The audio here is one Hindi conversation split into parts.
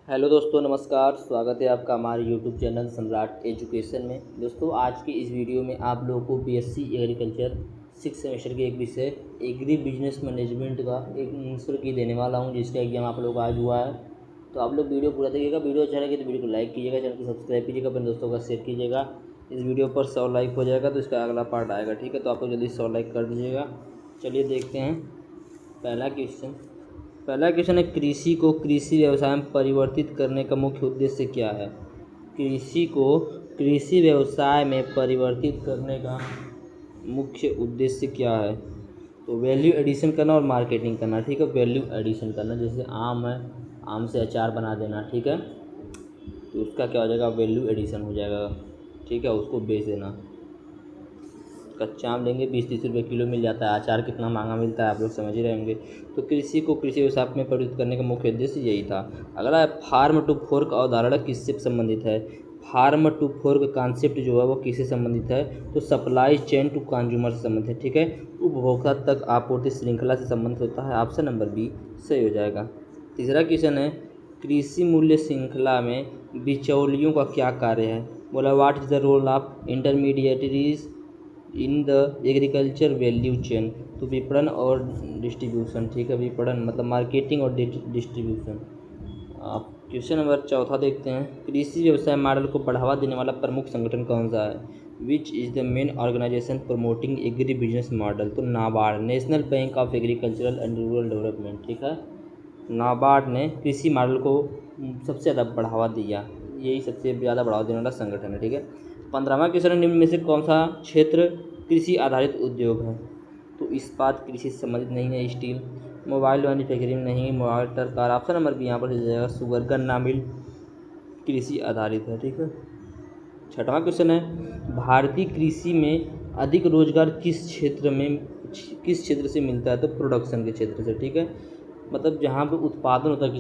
हेलो दोस्तों, नमस्कार। स्वागत है आपका हमारे यूट्यूब चैनल सम्राट एजुकेशन में। दोस्तों, आज की इस वीडियो में आप लोगों को बीएससी एग्रीकल्चर 6 सेमेस्टर के एक विषय एग्री बिजनेस मैनेजमेंट का एक आंसर की देने वाला हूं, जिसका एग्जाम आप लोग का आज हुआ है। तो आप लोग वीडियो पूरा देखिएगा। वीडियो अच्छा लगे तो वीडियो को लाइक कीजिएगा, चैनल को सब्सक्राइब कीजिएगा, अपने दोस्तों का शेयर कीजिएगा। इस वीडियो पर 100 लाइक हो जाएगा तो इसका अगला पार्ट आएगा, ठीक है। तो आप लोग जल्दी 100 लाइक कर दीजिएगा। चलिए देखते हैं पहला क्वेश्चन है, कृषि को कृषि व्यवसाय में परिवर्तित करने का मुख्य उद्देश्य क्या है। कृषि को कृषि व्यवसाय में परिवर्तित करने का मुख्य उद्देश्य क्या है। तो वैल्यू एडिशन करना और मार्केटिंग करना, ठीक है। वैल्यू एडिशन करना, जैसे आम है, आम से अचार बना देना, ठीक है। तो उसका क्या हो जाएगा, वैल्यू एडिशन हो जाएगा, ठीक है। उसको बेच देना। कच्चा आम लेंगे 20-30 रुपये किलो मिल जाता है, अचार कितना महंगा मिलता है आप लोग समझ ही रहे होंगे। तो कृषि को कृषि व्यवसाय में परिवर्तित करने का मुख्य उद्देश्य यही था। अगला है, फार्म टू फोर्क अवधारणा किससे संबंधित है। फार्म टू फोर्क कॉन्सेप्ट जो है वो किससे संबंधित है। तो सप्लाई चेन टू कंज्यूमर से संबंधित है, ठीक है। उपभोक्ता तक आपूर्ति श्रृंखला से संबंधित होता है। ऑप्शन नंबर बी सही हो जाएगा। तीसरा क्वेश्चन है, कृषि मूल्य श्रृंखला में बिचौलियों का क्या कार्य है। बोला, what is the role of intermediaries in the agriculture value chain. तो विपणन और डिस्ट्रीब्यूशन, ठीक है। विपणन मतलब मार्केटिंग और डिस्ट्रीब्यूशन। आप क्वेश्चन नंबर चौथा देखते हैं, कृषि व्यवसाय मॉडल को बढ़ावा देने वाला प्रमुख संगठन कौन सा है। Which is the main organisation promoting agri business model. तो NABARD, national bank of agricultural and rural development, ठीक है। नाबार्ड ने कृषि मॉडल को सबसे ज़्यादा बढ़ावा दिया, यही सबसे ज़्यादा बढ़ावा देने वाला संगठन है, ठीक है। 15वां क्वेश्चन, निम्न में से कौन सा क्षेत्र कृषि आधारित उद्योग है। तो इस्पात कृषि से संबंधित नहीं है। स्टील, मोबाइल मैन्युफैक्चरिंग नहीं, motor car. Option number B यहाँ पर हो जाएगा। शुगर, गन्ना मिल कृषि आधारित है, ठीक है। 6वां क्वेश्चन है, भारतीय कृषि में अधिक रोजगार किस क्षेत्र से मिलता है। तो प्रोडक्शन के क्षेत्र से, ठीक है। मतलब जहाँ पर उत्पादन होता है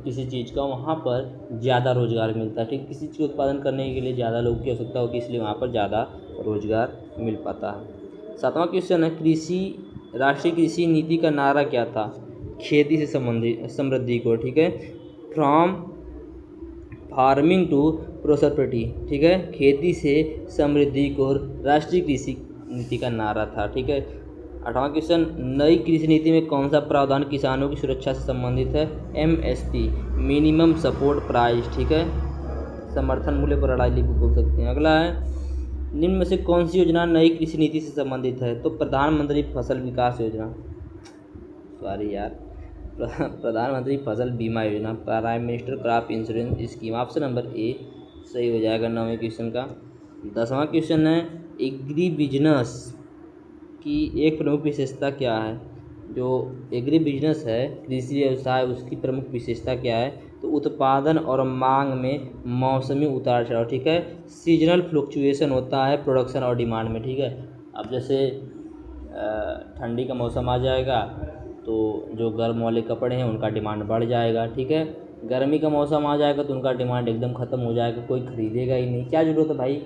किसी चीज़ का, वहाँ पर ज़्यादा रोजगार मिलता है, ठीक है। किसी चीज़ का उत्पादन करने के लिए ज़्यादा लोग की आवश्यकता होगी, इसलिए वहाँ पर ज़्यादा रोजगार मिल पाता है। 7वां क्वेश्चन है, राष्ट्रीय कृषि नीति का नारा क्या था। खेती से संबंधित समृद्धि को, ठीक है। फ्रॉम फार्मिंग टू प्रोस्पेरिटी, ठीक है। खेती से समृद्धि को राष्ट्रीय कृषि नीति का नारा था, ठीक है। 8वां क्वेश्चन, नई कृषि नीति में कौन सा प्रावधान किसानों की सुरक्षा से संबंधित है। एमएसपी, मिनिमम सपोर्ट प्राइस, ठीक है। समर्थन मूल्य पर लड़ाई भी बोल सकते हैं। अगला है, निम्न में से कौन सी योजना नई कृषि नीति से संबंधित है। तो प्रधानमंत्री फसल विकास योजना, सॉरी यार, प्रधानमंत्री फसल बीमा योजना, prime minister crop insurance scheme. Option number ए सही हो जाएगा 9वें क्वेश्चन का। 10वां क्वेश्चन है, एग्री बिजनेस की एक प्रमुख विशेषता क्या है। जो एग्री बिजनेस है, कृषि व्यवसाय, उसकी प्रमुख विशेषता क्या है। तो उत्पादन और मांग में मौसमी उतार चढ़ाव, ठीक है। सीजनल फ्लक्चुएशन होता है प्रोडक्शन और डिमांड में, ठीक है। अब जैसे ठंडी का मौसम आ जाएगा तो जो गर्म वाले कपड़े हैं उनका डिमांड बढ़ जाएगा, ठीक है। गर्मी का मौसम आ जाएगा तो उनका डिमांड एकदम ख़त्म हो जाएगा, कोई खरीदेगा ही नहीं, क्या ज़रूरत है भाई।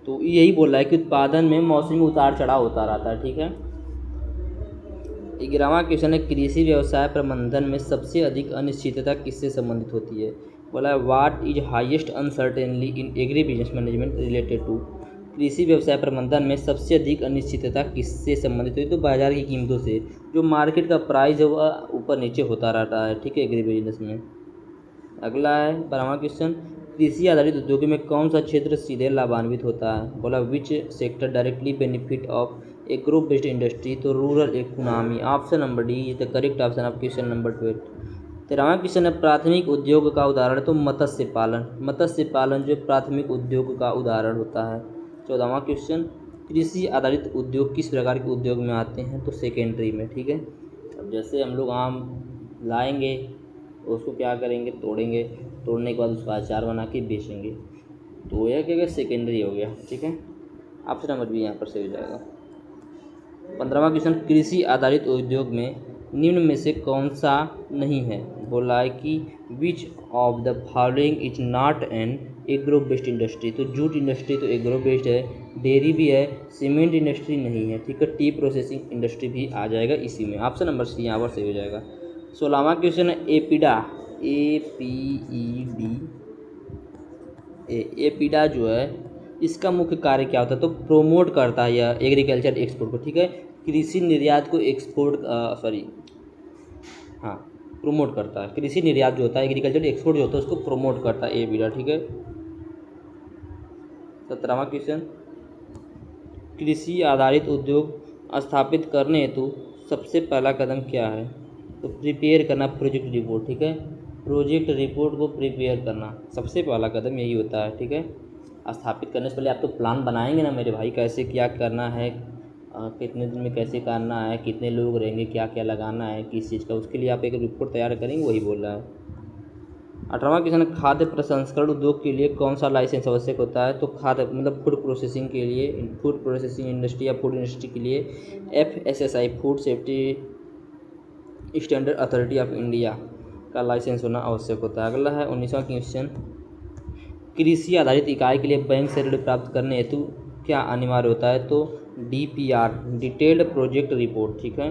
तो यही बोल रहा है कि उत्पादन में मौसमी उतार चढ़ाव होता रहता है, ठीक है। 11वां क्वेश्चन है, कृषि व्यवसाय प्रबंधन में सबसे अधिक अनिश्चितता किससे संबंधित होती है। बोला है, what is highest uncertainly in agri business management related to. कृषि व्यवसाय प्रबंधन में सबसे अधिक अनिश्चितता किससे संबंधित हुई। तो बाजार की कीमतों से, जो मार्केट का प्राइस है वह ऊपर नीचे होता रहता है, ठीक है, एग्री बिजनेस में। अगला है 12वां क्वेश्चन, कृषि आधारित उद्योगों में कौन सा क्षेत्र सीधे लाभान्वित होता है। बोला, which sector directly benefit of agro based industry. तो rural economy. Option number D is the correct option of question number 12। 13वां क्वेश्चन है, प्राथमिक उद्योग का उदाहरण। तो मत्स्य पालन, मत्स्य पालन जो प्राथमिक उद्योग का उदाहरण होता है। 14वां क्वेश्चन, कृषि आधारित उद्योग किस प्रकार के उद्योग में आते हैं। तो सेकेंडरी में, ठीक है। अब जैसे हम लोग आम लाएंगे, उसको क्या करेंगे, तोड़ेंगे, तोड़ने के बाद उसका अचार बना के बेचेंगे, तो यह क्या सेकेंडरी हो गया, ठीक है। ऑप्शन नंबर भी यहाँ पर सही हो जाएगा। 15वां क्वेश्चन, कृषि आधारित उद्योग में निम्न में से कौन सा नहीं है। बोला है कि which of the following is not an agro based industry. तो जूट इंडस्ट्री तो एग्रो बेस्ड है, डेयरी भी है, सीमेंट इंडस्ट्री नहीं है, ठीक है। टी प्रोसेसिंग इंडस्ट्री भी आ जाएगा इसी में। ऑप्शन नंबर सी यहाँ पर सही हो जाएगा। 16वां क्वेश्चन है, एपिडा एपीडा जो है इसका मुख्य कार्य क्या होता है? तो प्रोमोट करता है यह एग्रीकल्चर एक्सपोर्ट को, ठीक है, कृषि निर्यात को प्रोमोट करता है। कृषि निर्यात जो होता है, एग्रीकल्चर एक्सपोर्ट जो होता है उसको प्रोमोट करता है एपीडा, ठीक है। 17वां क्वेश्चन, कृषि आधारित उद्योग स्थापित करने हेतु सबसे पहला कदम क्या है? तो प्रिपेयर करना प्रोजेक्ट रिपोर्ट, ठीक है, प्रोजेक्ट रिपोर्ट को प्रिपेयर करना सबसे पहला कदम यही होता है, ठीक है। स्थापित करने से पहले आप तो प्लान बनाएंगे ना मेरे भाई, कैसे क्या करना है, कितने दिन में कैसे करना है, कितने लोग रहेंगे, क्या क्या लगाना है, किस चीज़ का, उसके लिए आप एक रिपोर्ट तैयार करेंगे, वही बोल रहा है। 18वां क्वेश्चन, खाद्य प्रसंस्करण उद्योग के लिए कौन सा लाइसेंस आवश्यक होता है? तो खाद्य मतलब फूड प्रोसेसिंग के लिए, फूड प्रोसेसिंग इंडस्ट्री या फूड इंडस्ट्री के लिए FSSAI food safety standard authority of India का लाइसेंस होना आवश्यक होता है। अगला है 19वां क्वेश्चन, कृषि आधारित इकाई के लिए बैंक से ऋण प्राप्त करने हेतु क्या अनिवार्य होता है? तो DPR डिटेल्ड प्रोजेक्ट रिपोर्ट, ठीक है।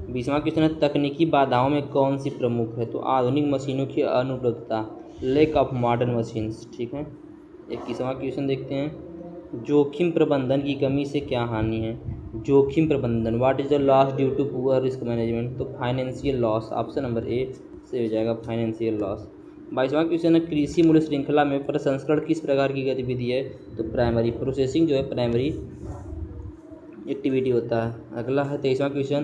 20वां क्वेश्चन है, तकनीकी बाधाओं में कौन सी प्रमुख है? तो आधुनिक मशीनों की अनुपलब्धता, लैक ऑफ मॉडर्न मशीन्स, ठीक है। 21वां क्वेश्चन देखते हैं, जोखिम प्रबंधन की कमी से क्या हानि है? जोखिम प्रबंधन, what is the loss due to poor risk management? तो financial loss, option number A से हो जाएगा फाइनेंशियल लॉस। 22वां क्वेश्चन है, कृषि मूल्य श्रृंखला में प्रसंस्करण किस प्रकार की गतिविधि है? तो प्राइमरी प्रोसेसिंग जो है प्राइमरी एक्टिविटी होता है। अगला है 23वां क्वेश्चन,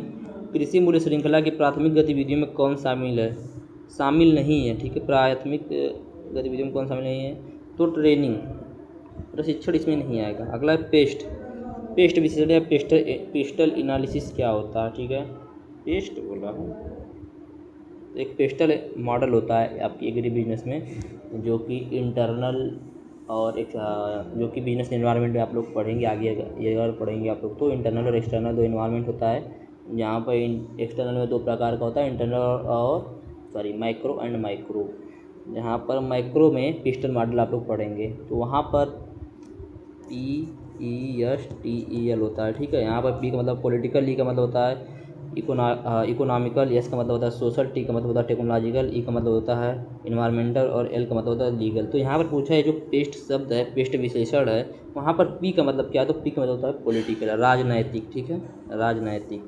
कृषि मूल्य श्रृंखला की प्राथमिक गतिविधियों में कौन शामिल है? शामिल नहीं है, ठीक है, प्राथमिक गतिविधियों में कौन शामिल नहीं है? तो ट्रेनिंग, प्रशिक्षण इसमें नहीं आएगा। अगला है पेस्ट विश्लेषण या पेस्टल एनालिसिस क्या होता है? ठीक है, पेस्ट बोला हूँ, एक पेस्टल मॉडल होता है आपकी एग्री बिजनेस में, जो कि इंटरनल और एक जो कि बिजनेस एनवायरनमेंट में आप लोग पढ़ेंगे आगे, ये और पढ़ेंगे आप लोग, तो इंटरनल और एक्सटर्नल दो एनवायरनमेंट होता है। यहाँ पर एक्सटर्नल में दो प्रकार का होता है, इंटरनल और माइक्रो एंड माइक्रो। यहाँ पर माइक्रो में पेस्टल मॉडल आप लोग पढ़ेंगे, तो वहाँ पर PESTEL होता है, ठीक है। यहाँ पर P का मतलब पॉलिटिकल, E का मतलब होता है इकोनॉमिकल, S का मतलब होता है सोशल, T का मतलब होता है टेक्नोलॉजिकल, E का मतलब होता है इन्वायरमेंटल और L का मतलब होता है लीगल। तो यहाँ पर पूछा है जो पेस्ट शब्द है, पेस्ट विशेषण है, वहाँ पर P का मतलब क्या है? तो P का मतलब होता है पॉलिटिकल, राजनैतिक, ठीक है, राजनैतिक।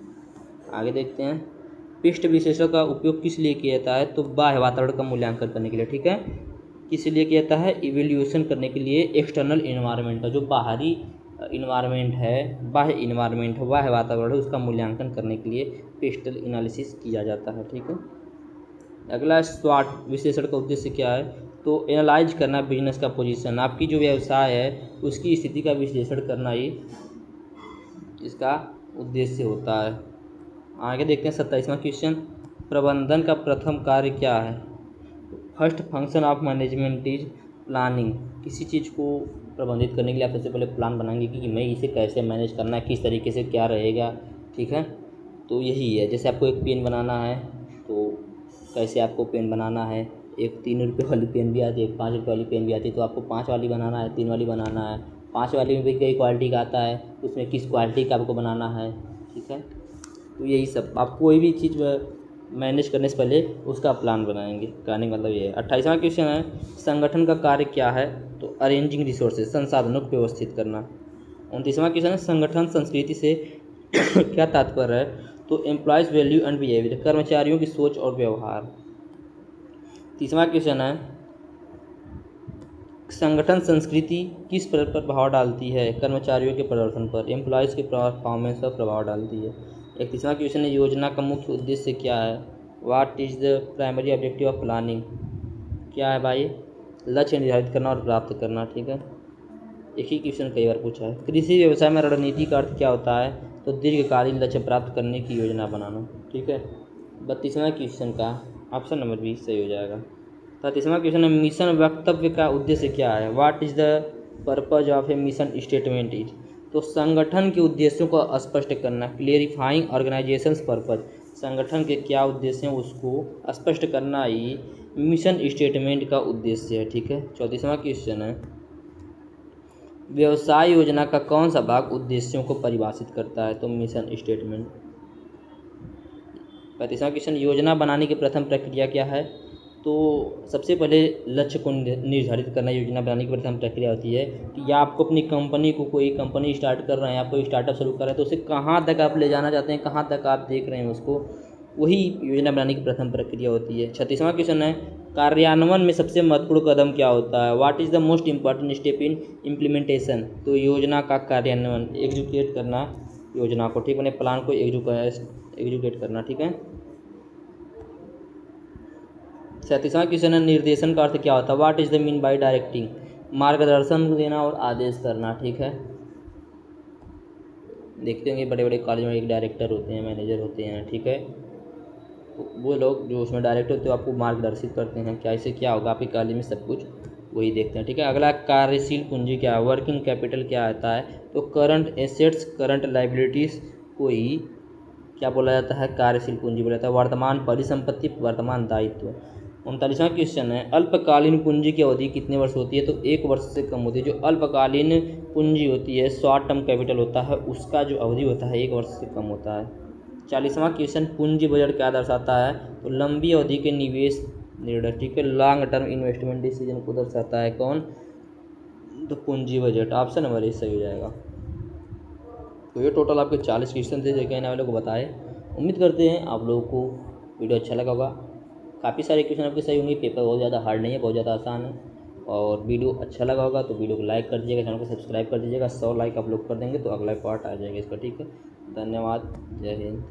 आगे देखते हैं, पेस्ट विशेषण का उपयोग किस लिए किया जाता है? तो बाह्य वातावरण का मूल्यांकन करने के लिए, ठीक है। किस लिए किया जाता है? इवेल्यूशन करने के लिए एक्सटर्नल इन्वायरमेंट का, जो बाहरी इन्वायरमेंट है, बाह्य इन्वायरमेंट है, बाह्य वातावरण है, उसका मूल्यांकन करने के लिए पेस्टल एनालिसिस किया जाता है, ठीक है। अगला स्वाट विश्लेषण का उद्देश्य क्या है? तो एनालाइज करना बिजनेस का पोजीशन, आपकी जो व्यवसाय है उसकी स्थिति का विश्लेषण करना ही इसका उद्देश्य होता है। आगे देखते हैं 27वां क्वेश्चन, प्रबंधन का प्रथम कार्य क्या है? First function of management is planning. किसी चीज़ को प्रबंधित करने के लिए आप सबसे पहले प्लान बनाएंगे कि मैं इसे कैसे मैनेज करना है, किस तरीके से क्या रहेगा, ठीक है। तो यही है, जैसे आपको एक पेन बनाना है तो कैसे आपको पेन बनाना है, एक 3 रुपये वाली पेन भी आती है, एक 5 रुपये वाली पेन भी आती है, तो आपको 5 वाली बनाना है, 3 वाली बनाना है, 5 वाली में भी कई क्वालिटी का आता है, उसमें किस क्वालिटी का आपको बनाना है, ठीक है। तो यही सब, आप कोई भी चीज़ मैनेज करने से पहले उसका प्लान बनाएंगे, कहने का मतलब ये है। 28वां क्वेश्चन है, संगठन का कार्य क्या है? तो अरेंजिंग रिसोर्सेज, संसाधनों को व्यवस्थित करना। 29वां क्वेश्चन है, संगठन संस्कृति से क्या तात्पर्य है? तो एम्प्लॉयज़ वैल्यू एंड बिहेवियर, कर्मचारियों की सोच और व्यवहार। 30वां क्वेश्चन है, संगठन संस्कृति किस पर प्रभाव डालती है? कर्मचारियों के प्रदर्शन पर, एम्प्लॉयज़ के परफॉर्मेंस पर प्रभाव डालती है। 31वां क्वेश्चन है, योजना का मुख्य उद्देश्य क्या है? What is the primary objective of planning? क्या है भाई? लक्ष्य निर्धारित करना और प्राप्त करना, ठीक है। एक ही क्वेश्चन कई बार पूछा है। कृषि व्यवसाय में रणनीति का अर्थ क्या होता है? तो दीर्घकालीन लक्ष्य प्राप्त करने की योजना बनाना, ठीक है। 32वां क्वेश्चन का ऑप्शन नंबर बी सही हो जाएगा। 33वां क्वेश्चन है, मिशन वक्तव्य का उद्देश्य क्या है? What is the purpose of A mission statement is? तो संगठन के उद्देश्यों को स्पष्ट करना, क्लियरिफाइंग ऑर्गेनाइजेशंस पर्पज, संगठन के क्या उद्देश्य हैं उसको स्पष्ट करना ही मिशन स्टेटमेंट का उद्देश्य है, ठीक है। 34वां क्वेश्चन है, व्यवसाय योजना का कौन सा भाग उद्देश्यों को परिभाषित करता है? तो मिशन स्टेटमेंट। 35वां क्वेश्चन, योजना बनाने की प्रथम प्रक्रिया क्या है? तो सबसे पहले लक्ष्य को निर्धारित करना योजना बनाने की प्रथम प्रक्रिया होती है कि या आपको अपनी कंपनी को कोई कंपनी स्टार्ट कर रहे हैं, आप कोई स्टार्टअप शुरू कर रहे हैं तो उसे कहाँ तक आप ले जाना चाहते हैं, कहाँ तक आप देख रहे हैं उसको, वही योजना बनाने की प्रथम प्रक्रिया होती है। 36वां क्वेश्चन है, कार्यान्वयन में सबसे महत्वपूर्ण कदम क्या होता है? What is the most important step in implementation? तो योजना का कार्यान्वयन, एग्जीक्यूट करना योजना को, ठीक है, प्लान को एग्जीक्यूट करना, ठीक है। 37वां क्वेश्चन है, निर्देशन का अर्थ क्या होता है? What is the mean by directing? मार्गदर्शन देना और आदेश करना, ठीक है। देखते होंगे बड़े बड़े कॉलेज में एक डायरेक्टर होते हैं, मैनेजर होते हैं, ठीक है। तो वो लोग जो उसमें डायरेक्टर होते हैं आपको मार्गदर्शित करते हैं, क्या इससे क्या होगा आपके कॉलेज में, सब कुछ वही देखते हैं, ठीक है। अगला, कार्यशील पूंजी क्या है? वर्किंग कैपिटल क्या आता है? तो करंट एसेट्स, करंट लाइबिलिटीज़ को ही क्या बोला जाता है? कार्यशील पूंजी बोला जाता है। वर्तमान परिसंपत्ति, वर्तमान दायित्व। 39वां क्वेश्चन है, अल्पकालीन पूंजी की अवधि कितने वर्ष होती है? तो 1 वर्ष से कम होती है। जो अल्पकालीन पूंजी होती है, शॉर्ट टर्म कैपिटल होता है, उसका जो अवधि होता है 1 वर्ष से कम होता है। 40वां क्वेश्चन, पूंजी बजट क्या दर्शाता है? तो लंबी अवधि के निवेश निर्णय, ठीक है, लॉन्ग टर्म इन्वेस्टमेंट डिसीजन को दर्शाता है कौन? तो पूंजी बजट। ऑप्शन नंबर ए सही हो जाएगा। तो ये टोटल आपके 40 क्वेश्चन थे जो कि मैंने आप लोगों को बताए। उम्मीद करते हैं आप लोगों को वीडियो अच्छा लगा होगा। काफ़ी सारे क्वेश्चन आपके सही होंगे, पेपर बहुत ज़्यादा हार्ड नहीं है, बहुत ज़्यादा आसान है। और वीडियो अच्छा लगा होगा तो वीडियो को लाइक कर दीजिएगा, चैनल को सब्सक्राइब कर दीजिएगा। 100 लाइक आप लोग कर देंगे तो अगला पार्ट आ जाएगा इसका, ठीक है। धन्यवाद, जय हिंद।